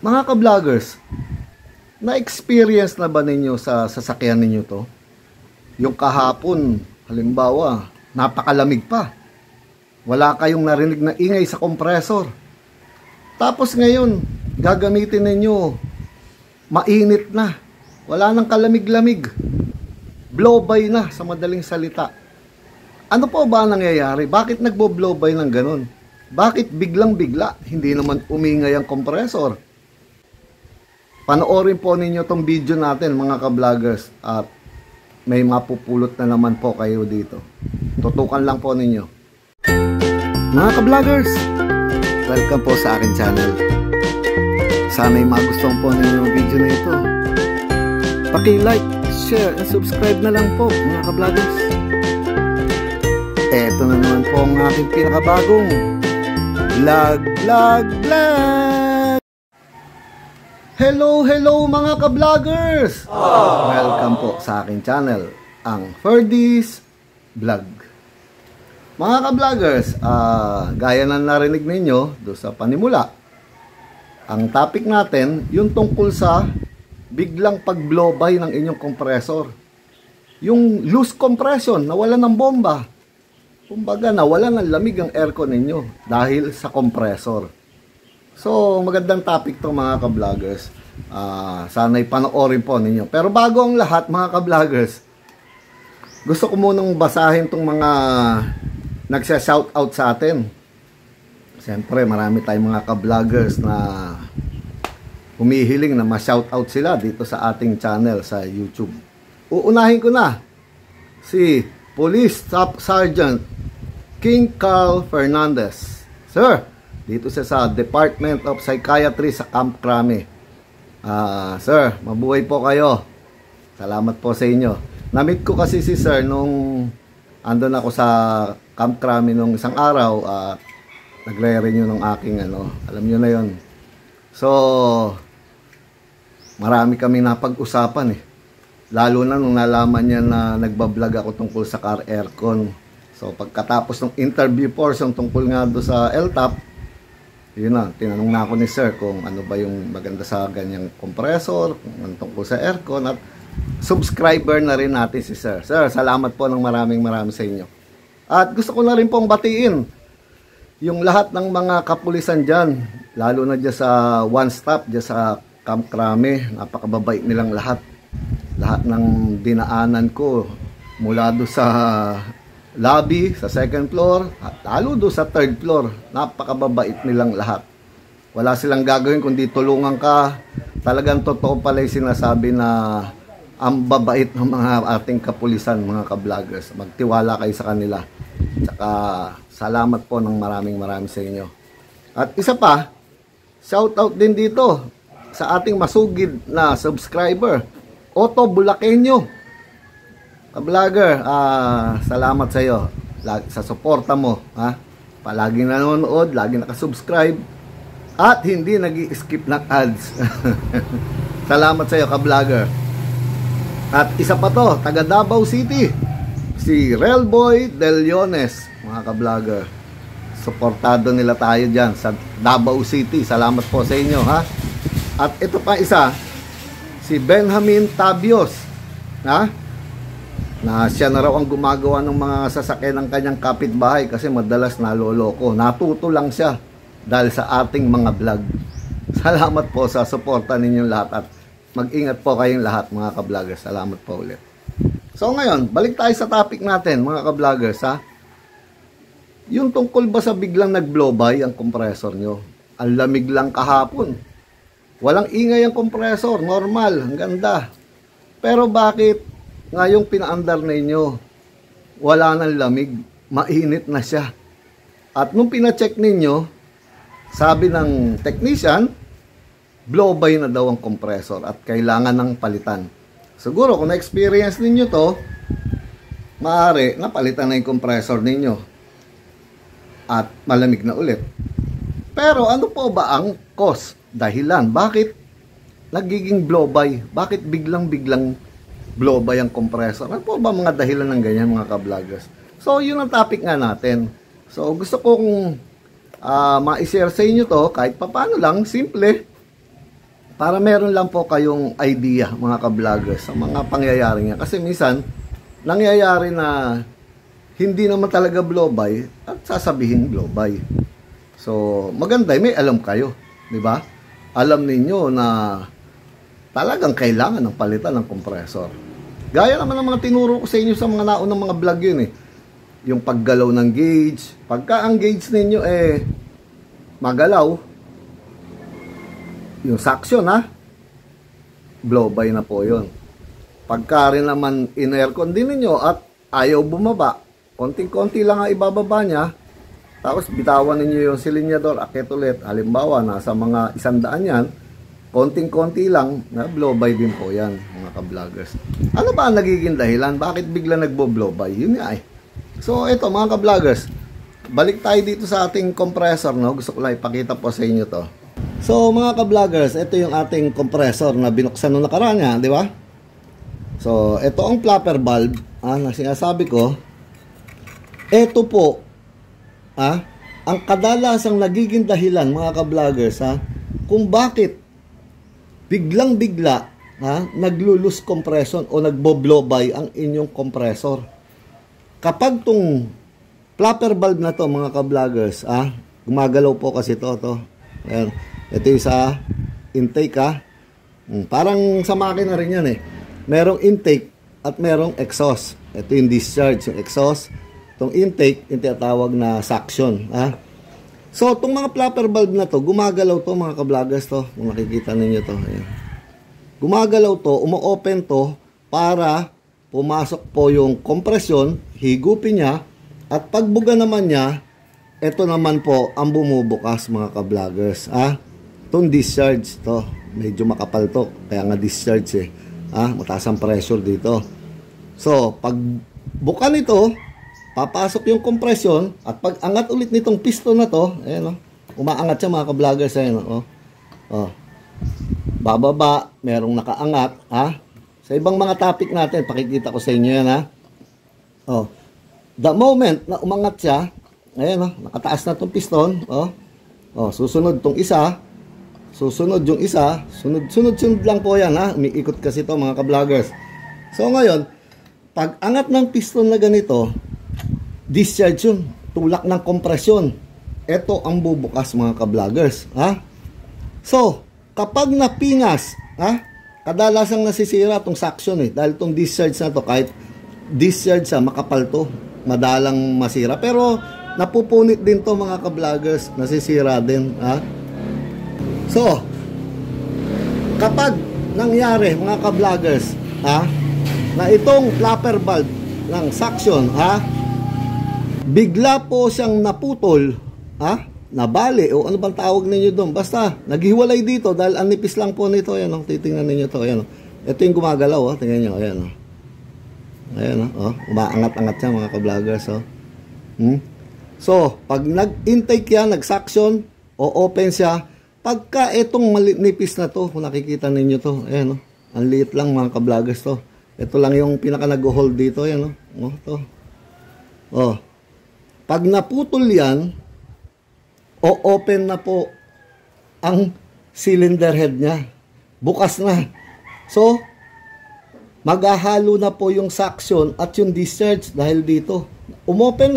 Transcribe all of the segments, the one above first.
Mga ka-vloggers, na-experience na ba ninyo sa sasakyan ninyo to? Yung kahapon, halimbawa, napakalamig pa. Wala kayong narinig na ingay sa kompresor. Tapos ngayon, gagamitin ninyo, mainit na. Wala nang kalamig-lamig. Blow-by na sa madaling salita. Ano po ba nangyayari? Bakit nagbo-blow-by ng ganun? Bakit biglang-bigla? Hindi naman umingay ang kompresor. Panoorin po ninyo tong video natin mga ka-vloggers at may mapupulot na naman po kayo dito. Tutukan lang po ninyo. Mga ka-vloggers, welcome po sa akin channel. Sana'y magustuhan po ninyo ang video na ito. Paki-like, share, and subscribe na lang po mga ka-vloggers. Eto na naman po ang aking pinakabagong vlog. Hello mga ka-vloggers! Welcome po sa aking channel, ang Ferdy's Vlog. Mga ka-vloggers, gaya na narinig ninyo doon sa panimula, ang topic natin, yung tungkol sa biglang pag-blow-by ng inyong compressor. Yung loose compression, nawala ng bomba. Kumbaga, nawala ng lamig ang aircon ninyo dahil sa compressor. So, magandang topic to mga ka-vloggers. Sana'y panoorin po ninyo. Pero bago ang lahat mga ka-vloggers, gusto ko munang basahin tong mga nagsa-shoutout sa atin. Siyempre, marami tayong mga ka-vloggers na humihiling na ma-shoutout sila dito sa ating channel sa YouTube. Uunahin ko na si Police Staff Sergeant King Carl Fernandez. Sir, dito siya sa Department of Psychiatry sa Camp Crame. Sir, mabuhay po kayo. Salamat po sa inyo. Namit ko kasi si Sir nung andun ako sa Camp Crame nung isang araw at nagre-renew ng aking alam nyo na yon. So, marami kami napag-usapan Lalo na nung nalaman niya na nagbablog ako tungkol sa car aircon. So, pagkatapos ng interview portion tungkol nga do sa LTAP, yun na, tinanong na ako ni Sir kung ano ba yung maganda sa ganyang compressor, kung ano tungkol sa aircon, at subscriber na rin natin si Sir. Sir, salamat po ng maraming sa inyo. At gusto ko na rin pong batiin yung lahat ng mga kapulisan dyan, lalo na dyan sa one stop, dyan sa Camp Crame. Napakababait nilang lahat. Lahat ng dinaanan ko, mula do sa lobby, sa second floor, at lalo do sa third floor, napakababait nilang lahat. Wala silang gagawin kundi tulungan ka. Talagang totoo pala yung sinasabi na ang babait ng mga ating kapulisan, mga ka-vloggers. Magtiwala kayo sa kanila. Tsaka salamat po ng maraming sa inyo. At isa pa, shoutout din dito sa ating masugid na subscriber, Otto Bulaqueño. Ka-vlogger, salamat sa iyo sa suporta mo, palaging nanonood, laging nakasubscribe at hindi nag-skip ng ads. Salamat sa iyo, ka-vlogger. At isa pa to, taga Davao City, si Relboy Del Leones, mga ka-vlogger. Suportado nila tayo dyan sa Davao City. Salamat po sa inyo, At ito pa isa, si Benjamin Tabios, na siya na raw ang gumagawa ng mga sasakyan ng kanyang kapitbahay kasi madalas naloloko. Natuto lang siya dahil sa ating mga vlog. Salamat po sa suporta ninyong lahat at mag-ingat po kayong lahat mga ka-vloggers. Salamat po ulit. So ngayon, balik tayo sa topic natin mga ka-vloggers. Yung tungkol ba sa biglang nag-blow-by ang compressor nyo? Ang lamig lang kahapon. Walang ingay ang compressor, normal, ang ganda. Pero bakit ngayong pinaandar ninyo, wala nang lamig, mainit na siya? At nung pina-check ninyo, sabi ng technician, blow-by na daw ang compressor at kailangan ng palitan. Siguro kung na-experience ninyo to, maaari napalitan na yung compressor ninyo at malamig na ulit. Pero ano po ba ang cause? Dahilan, bakit nagiging blow-by? Bakit biglang blow-by ang compressor? Ano po ba mga dahilan ng ganyan mga ka-vloggers? So yun ang topic nga natin. So gusto kong ma-share sa inyo to kahit papaano lang, simple. para meron lang po kayong idea mga ka-vloggers sa mga pangyayari niya. Kasi minsan, nangyayari na hindi naman talaga blow-by at sasabihin blow-by. So, maganda, may alam kayo, di ba? Alam ninyo na talagang kailangan ng palitan ng compressor. Gaya naman ng mga tinuro ko sa inyo sa mga naunang mga vlog yun eh. Yung paggalaw ng gauge. Pagka ang gauge ninyo magalaw, yung suction blow-by na po yun. Pagka rin naman in-aircon din ninyo at ayaw bumaba, konting-konti lang ang ibababa niya, tapos bitawan ninyo yung silinyador, akit ulit, halimbawa nasa mga 100 yan, konting-konti lang, na blow-by din po yan, mga ka-vloggers. Ano ba ang nagiging dahilan? Bakit bigla nagbo-blow-by? Yun nga eh. So, ito mga ka-vloggers, balik tayo dito sa ating compressor, no? Gusto ko lang ipakita po sa inyo to. So, mga ka-vloggers, ito yung ating compressor na binuksan nung nakaraan niya, di ba? So, ito ang flapper valve, na sinasabi ko. Ito po, ang kadalasang nagiging dahilan, mga ka-vloggers, kung bakit biglang-bigla naglo-lose compression o nagbo-blow-by ang inyong compressor. Kapag tong flapper valve na to, mga ka-vloggers, gumagalaw po kasi to. Ayan. Ito yung sa intake, parang sa makina rin yan eh. Merong intake at merong exhaust. Ito yung discharge, yung exhaust. Itong intake, yung tinatawag na suction. So, itong mga flapper valve na to, gumagalaw to mga ka-vloggers to. Kung nakikita ninyo to. Ayan. Gumagalaw to, umo-open to para pumasok po yung compression, higupin niya, at pagbuga naman niya, ito naman po ang bumubukas mga ka-vloggers. Itong discharge to, medyo makapal to, kaya nga discharge eh. Mataas ang pressure dito. So, pag buka nito, papasok yung compression at pag angat ulit nitong piston na to, ayan umaangat siya mga ka-vloggers, ayan bababa, merong nakaangat, Sa ibang mga topic natin, pakikita ko sa inyo yan, the moment na umangat siya, ayan nakataas na tong piston, susunod tong isa, susunod yung isa, sunod lang po yan, umiikot kasi to mga ka-vloggers. So ngayon, pag angat ng piston na ganito, discharge yun, tulak ng kompresyon. Ito ang bubukas mga ka-vloggers. So, kapag napingas, kadalasang nasisira itong suction dahil itong discharge na to, kahit discharge makapal to, madalang masira. Pero, napupunit din to mga ka-vloggers, nasisira din. So, kapag nangyari mga ka-vloggers, na itong flapper valve ng suction, bigla po siyang naputol, nabali, o ano bang tawag ninyo doon, basta naghiwalay dito dahil ang nipis lang po nito. Ayan titingnan ninyo to, ayan ito yung gumagalaw, tingnan nyo, ayan umaangat-angat siya mga ka-vloggers. So pag nag-intake yan, nag-suction o open siya, pagka itong nipis na to, kung nakikita ninyo to, ayan ang liit lang mga ka-vloggers to, ito lang yung pinaka nag-hold dito, ayan to. Pag naputol yan, o-open na po ang cylinder head niya. Bukas na. So, maghahalo na po yung suction at yung discharge dahil dito. Umopen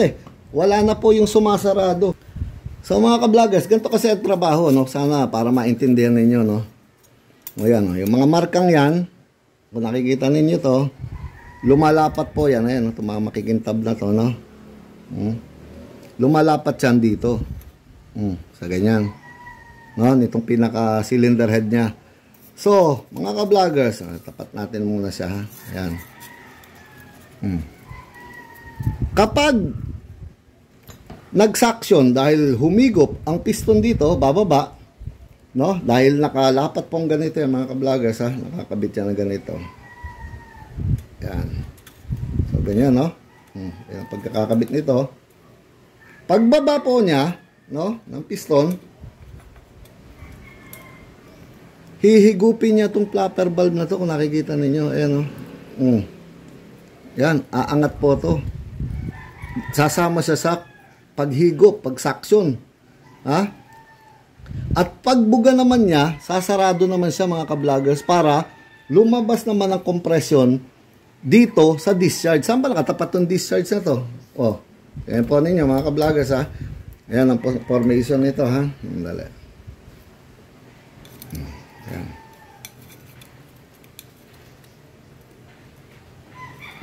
wala na po yung sumasarado. So, mga ka-vloggers, ganito kasi ang trabaho, Sana para maintindihan ninyo, Ayan, yung mga markang yan, kung nakikita ninyo to, lumalapat po yan. Ayan, ito mga makikintab na to, lumalapat yan dito. Sa ganyan. Nitong pinaka-cylinder head niya. So, mga ka-vloggers, tapat natin muna siya, Ayan. Kapag nag-suction dahil humigop ang piston dito, bababa, dahil nakalapat pong ganito yan, mga ka-vloggers, nakakabit yan na ganito. Ayan. So, ganyan, Ayan, pagkakabit nito, pagbaba po niya, ng piston, hihigupin niya itong flapper valve na to, kung nakikita ninyo, ayan yan, aangat po to, sasama siya sa paghigop, pag-suction, At pagbuga naman niya, sasarado naman siya mga ka-vloggers para lumabas naman ang compression dito sa discharge. Saan ba nakatapat yung discharge na to? Oh, yan po ninyo mga ka-vloggers ha. Ayan ang formation nito ha. Dali. Ayan.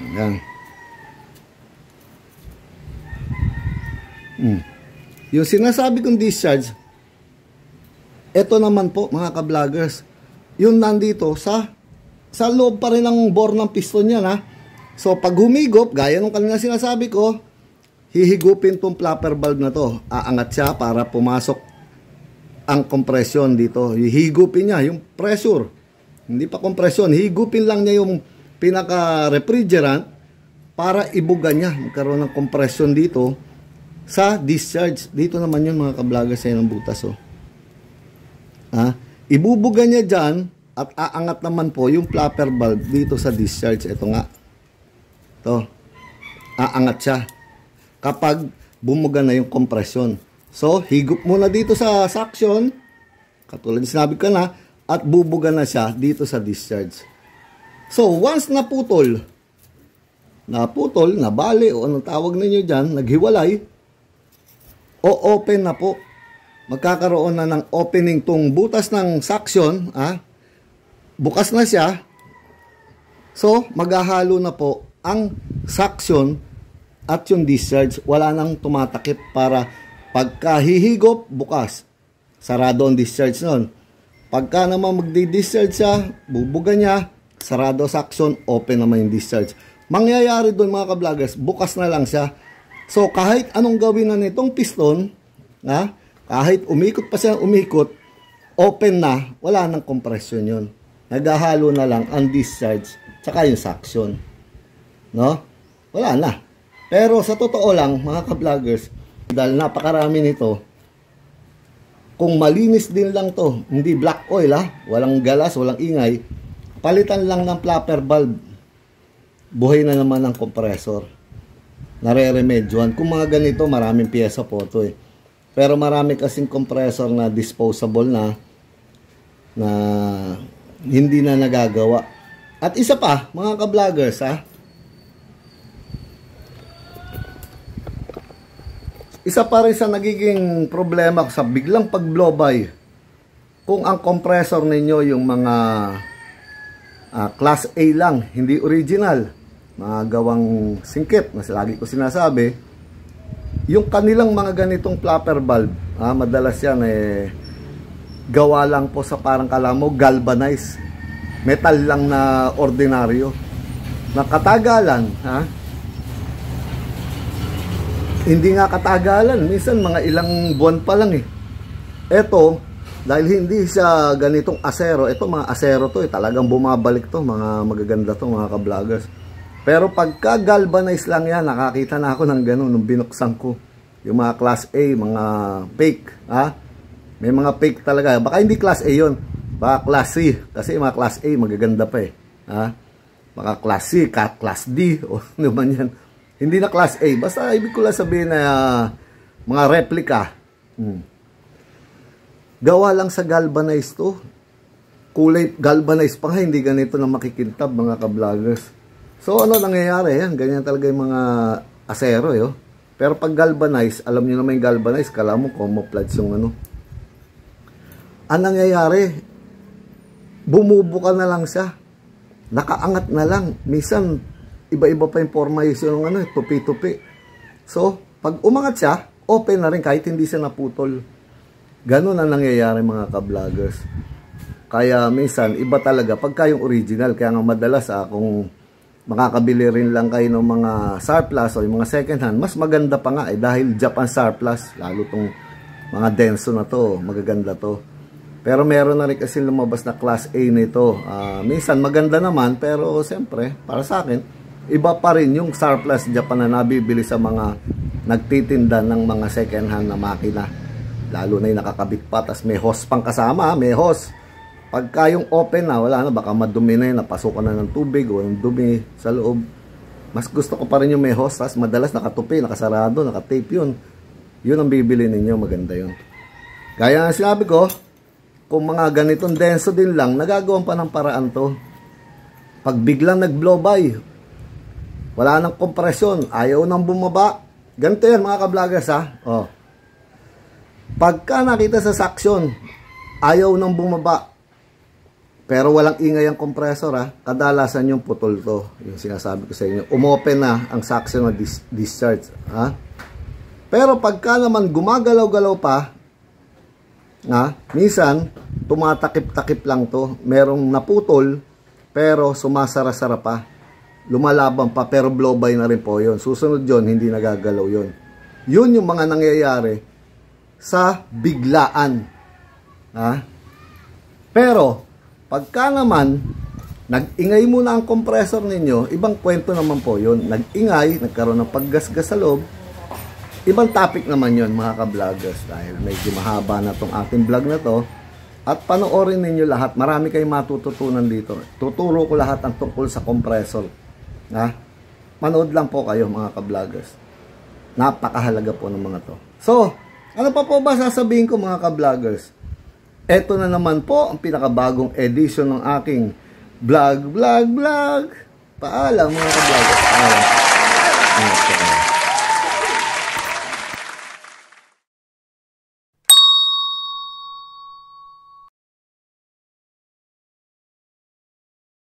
Ayan. Yung sinasabi kong discharge, ito naman po mga ka-vloggers, yung nandito sa loob pa rin ng bore ng piston niya na. So pag humigop, gaya nung kanina sinasabi ko, hihigupin tong flapper valve na to. Aangat siya para pumasok ang compression dito. Hihigupin niya yung pressure. Hindi pa compression, higupin lang niya yung pinaka-refrigerant para ibuga niya. Magkaroon ng compression dito sa discharge. Dito naman yun mga ka-vloggers, yan ang butas oh. Ibubuga niya dyan at aangat naman po yung flapper valve dito sa discharge. Ito nga. Ito. Aangat siya kapag bumuga na yung compression. So, higup muna dito sa suction. Katulad sinabi ko na. At bubuga na siya dito sa discharge. So, once naputol, nabali o anong tawag ninyo dyan, naghiwalay, o open na po. Magkakaroon na ng opening tong butas ng suction, bukas na siya. So, maghahalo na po ang suction at yung discharge. Wala nang tumatakip para pagkahihigop, bukas. Sarado ang discharge nun. Pagka naman magdi-discharge siya, bubuga niya, sarado suction, open naman yung discharge. Mangyayari doon mga ka-vloggers, bukas na lang siya. So, kahit anong gawin na nitong piston, kahit umikot pa siya, open na, wala nang compression yun. Naghahalo na lang ang discharge, tsaka yung suction. No? Wala na. Pero sa totoo lang, mga ka-vloggers, dahil napakarami nito, kung malinis din lang to, hindi black oil walang galas, walang ingay, palitan lang ng flapper valve, buhay na naman ang compressor. Nare-remedyohan. Kung mga ganito, maraming pyesa po ito eh. Pero marami kasing compressor na disposable na hindi na nagagawa. At isa pa, mga ka-vloggers isa pa rin sa nagiging problema sa biglang pag-blow by, kung ang compressor ninyo yung mga class A lang, hindi original, mga gawang singkit na lagi ko sinasabi, yung kanilang mga ganitong flapper valve, madalas yan gawa lang po sa parang kala mo galvanized metal lang na ordinaryo na katagalan, hindi nga katagalan, minsan mga ilang buwan pa lang eto, dahil hindi siya ganitong asero, ito mga asero to talagang bumabalik to, mga magaganda to mga ka-vloggers. Pero pagka galvanized lang yan, nakakita na ako ng ganun nung binuksan ko yung mga class A, mga fake, may mga fake talaga, baka hindi class A yun, baka class C, kasi mga class A magaganda pa baka class C, class D o ano man yan. Hindi na class A. Basta ibig ko lang sabihin na mga replica. Gawa lang sa galvanized to. Kulay galvanized pa nga. Hindi ganito na makikintab mga ka-vloggers. So ano nangyayari? Yan, ganyan talaga yung mga asero. Pero pag galvanized, alam nyo naman yung galvanized. Kala mo camouflage yung ano. Ang nangyayari, bumubuka na lang siya. Nakaangat na lang. Minsan, iba-iba pa yung forma yung tupi-tupi. So, pag umangat siya, open na rin kahit hindi siya naputol. Ganun ang nangyayari mga ka-vloggers. Kaya minsan, iba talaga pagka yung original. Kaya nga madalas kung makakabili rin lang kayo ng mga surplus o yung mga second hand, mas maganda pa nga dahil Japan surplus, lalo tong mga denso na to, magaganda to. Pero meron na rin kasi lumabas na class A nito. Minsan maganda naman, pero siyempre, para sa akin, iba pa rin yung surplus Japan na nabibili sa mga nagtitinda ng mga second hand na makina. Lalo na yung nakakabit pa, tas may hose pang kasama, may hose. Pagka yung open na, wala na, baka madumi na yun, napasukan na ng tubig o yung dumi sa loob. Mas gusto ko pa rin yung may hose, tas madalas nakatupi, nakasarado, nakatape yun. Yun ang bibili ninyo, maganda yun. Gaya nga sinabi ko, kung mga ganitong denso din lang, nagagawan pa ng paraan to. Pag biglang nag-blow by, wala nang kompresyon, ayaw nang bumaba. Ganito yan mga ka-vloggers ha. Oh. Pagka nakita sa suction, ayaw nang bumaba, pero walang ingay ang compressor ha, kadalasan yung putol to. Yung sinasabi ko sa inyo, umopen na ang suction na discharge ha. Pero pagka naman gumagalaw-galaw pa, minsan tumatakip-takip lang to, merong naputol pero sumasara-sara pa, lumalaban pa pero blow by na rin po yun. Susunod yun, hindi nagagalaw yun. Yun yung mga nangyayari sa biglaan ha. Pero pagka naman nag-ingay muna ang compressor ninyo, ibang kwento naman po yun. Nag-ingay, nagkaroon ng paggasgas sa loob, ibang topic naman yun mga ka-vloggers. Dahil medyo mahaba na tong ating vlog na to, at panoorin ninyo lahat, marami kayong matututunan dito. Tuturo ko lahat ang tungkol sa compressor ha? Manood lang po kayo mga ka-vloggers, napakahalaga po ng mga to. So ano pa po ba sasabihin ko mga ka-vloggers? Eto na naman po ang pinakabagong edition ng aking vlog. Paalam mga ka-vloggers. Paalam.